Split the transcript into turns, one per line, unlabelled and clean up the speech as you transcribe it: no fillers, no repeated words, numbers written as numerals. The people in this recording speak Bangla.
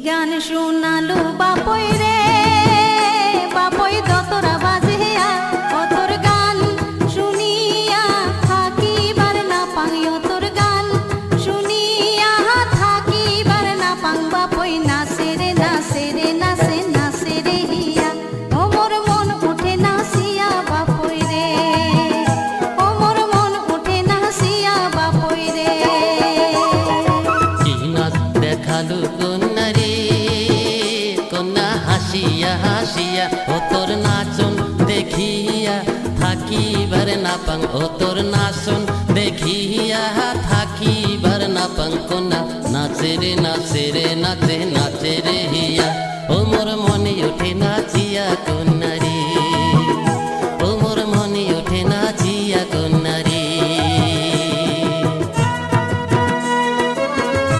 গান শোনালো বাপই রে বাপই দতরা বাজিয়া ও তোর গান শুনিয়া থাকিবার না পাই ও তোর গান শুনিয়া থাকিবার না পাং বাপই নাচে রে নাচে রে নাচে নাচে রে হিয়া ও মোর মন উঠে নাচিয়া বাপই রে ও মোর মন উঠে নাচিয়া বাপই রে
কি নাচ দেখালু কন্যা রে কন্যা হাসিয়া হাসিয়া ও তোর নাচন দেখিয়া থাকিবার না পাং ও তোর নাচন দেখিয়া থাকিবার না পাং কন্যা নাচে রে নাচে রে নাচে